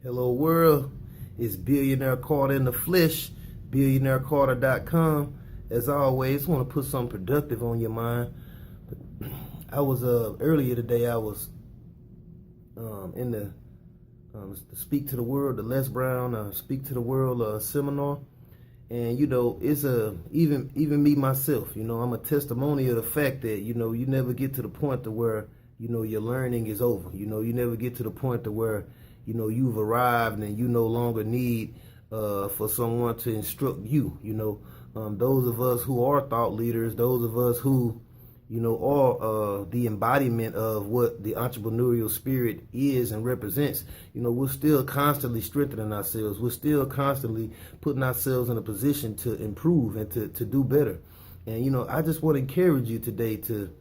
Hello world, it's Billionaire Carter in the flesh, billionairecarter.com. As always, I want to put something productive on your mind. I was earlier today, I was in the Speak to the World, the Les Brown Speak to the World seminar. And it's even me myself, I'm a testimony of the fact that you never get to the point to where your learning is over. You never get to the point to where you've arrived and you no longer need for someone to instruct you. Those of us who are thought leaders, those of us who are the embodiment of what the entrepreneurial spirit is and represents, we're still constantly strengthening ourselves. We're still constantly putting ourselves in a position to improve and to do better. And I just want to encourage you today to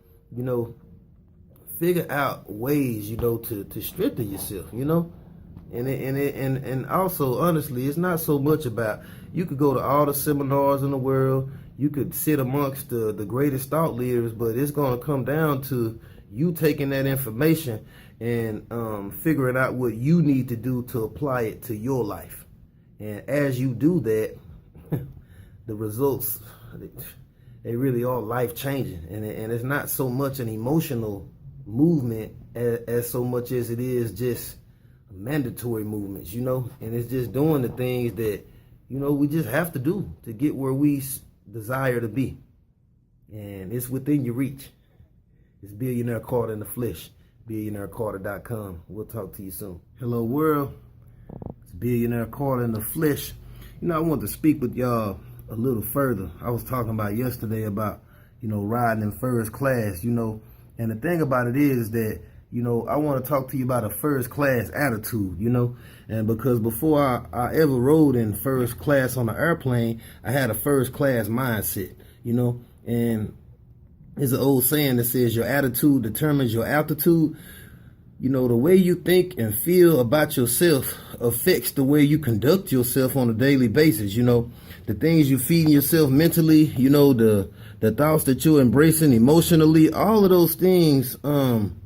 figure out ways to strengthen yourself, and also, honestly, it's not so much about, you could go to all the seminars in the world, you could sit amongst the greatest thought leaders, but it's going to come down to you taking that information and figuring out what you need to do to apply it to your life. And as you do that, the results, they really are life-changing. And it's not so much an emotional movement as so much as it is just mandatory movements, and it's just doing the things that we just have to do to get where we desire to be, and it's within your reach. It's Billionaire Carter in the flesh, billionairecarter.com. We'll talk to you soon. Hello world, it's Billionaire Carter in the flesh. I want to speak with y'all a little further. I was talking about yesterday about riding in first class, and the thing about it is that I want to talk to you about a first class attitude, and because before I ever rode in first class on an airplane, I had a first class mindset, and there's an old saying that says your attitude determines your altitude. The way you think and feel about yourself affects the way you conduct yourself on a daily basis. The things you feed yourself mentally, the thoughts that you're embracing emotionally, all of those things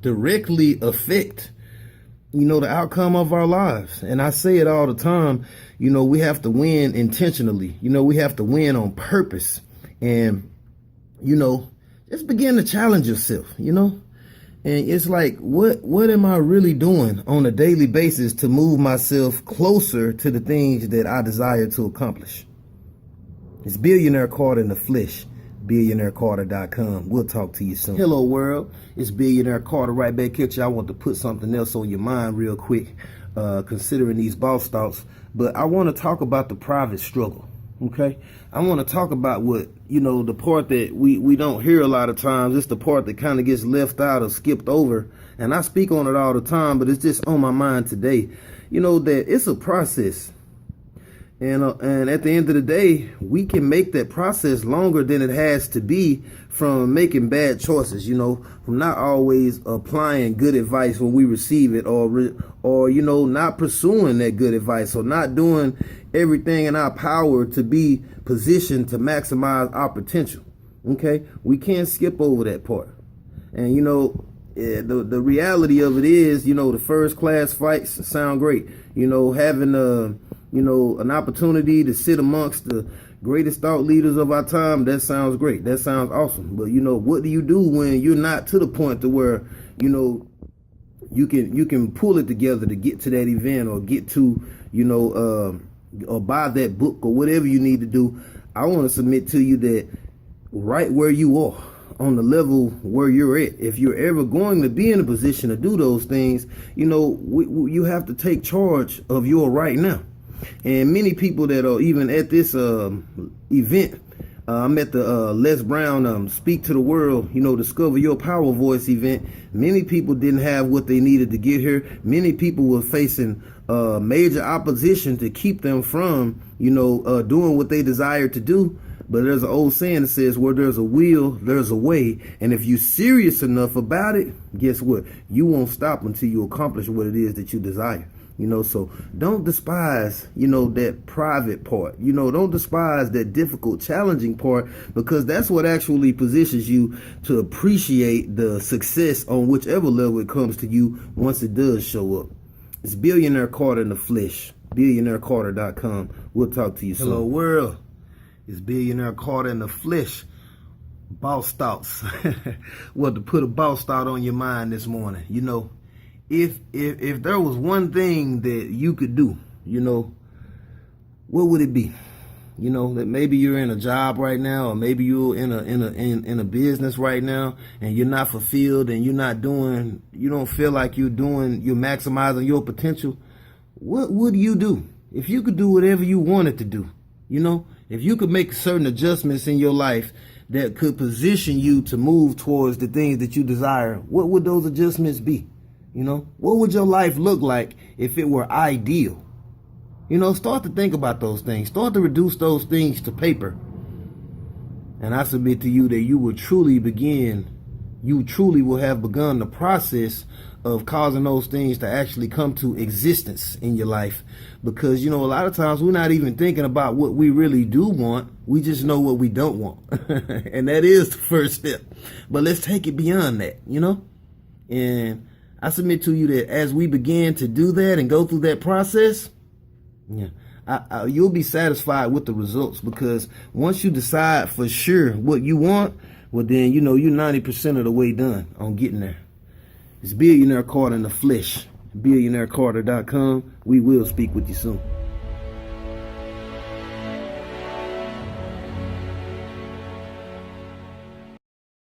directly affect, the outcome of our lives. And I say it all the time, we have to win intentionally. We have to win on purpose. And, just begin to challenge yourself, And it's like, what am I really doing on a daily basis to move myself closer to the things that I desire to accomplish? It's Billionaire Carter in the flesh, billionairecarter.com. We'll talk to you soon. Hello world, it's Billionaire Carter right back at you. I want to put something else on your mind real quick, considering these boss thoughts. But I want to talk about the private struggle. Okay, I want to talk about what, the part that we don't hear a lot of times. It's the part that kind of gets left out or skipped over. And I speak on it all the time, but it's just on my mind today. That it's a process. And at the end of the day, we can make that process longer than it has to be from making bad choices, from not always applying good advice when we receive it, or not pursuing that good advice, or not doing everything in our power to be positioned to maximize our potential. Okay, we can't skip over that part. And the reality of it is, the first class flights sound great. Having an opportunity to sit amongst the greatest thought leaders of our time, that sounds great. That sounds awesome. But what do you do when you're not to the point to where you can pull it together to get to that event, or get to or buy that book, or whatever you need to do? I want to submit to you that right where you are, on the level where you're at, if you're ever going to be in a position to do those things, you have to take charge of your right now. And many people that are even at this event, I'm at the Les Brown Speak to the World, Discover Your Power Voice event. Many people didn't have what they needed to get here. Many people were facing major opposition to keep them from, doing what they desire to do. But there's an old saying that says, where there's a will, there's a way. And if you're serious enough about it, guess what? You won't stop until you accomplish what it is that you desire. So don't despise, that private part. Don't despise that difficult, challenging part, because that's what actually positions you to appreciate the success on whichever level it comes to you once it does show up. It's Billionaire Carter in the flesh. BillionaireCarter.com. We'll talk to you soon. Hello, world. It's Billionaire Carter in the flesh. Boss thoughts. Well, to put a boss thought on your mind this morning. You know, if there was one thing that you could do, you know, what would it be? You know, that maybe you're in a job right now, or maybe you're in a business right now, and you're not fulfilled, and you don't feel like you're maximizing your potential. What would you do if you could do whatever you wanted to do? You know, if you could make certain adjustments in your life that could position you to move towards the things that you desire, what would those adjustments be? You know, what would your life look like if it were ideal? You know, start to think about those things. Start to reduce those things to paper. And I submit to you that you will truly will have begun the process of causing those things to actually come to existence in your life. Because, you know, a lot of times we're not even thinking about what we really do want. We just know what we don't want. And that is the first step. But let's take it beyond that, you know? And I submit to you that as we begin to do that and go through that process, you'll be satisfied with the results, because once you decide for sure what you want, well, then, you know, you're 90% of the way done on getting there. It's Billionaire Carter in the flesh. BillionaireCarter.com. We will speak with you soon.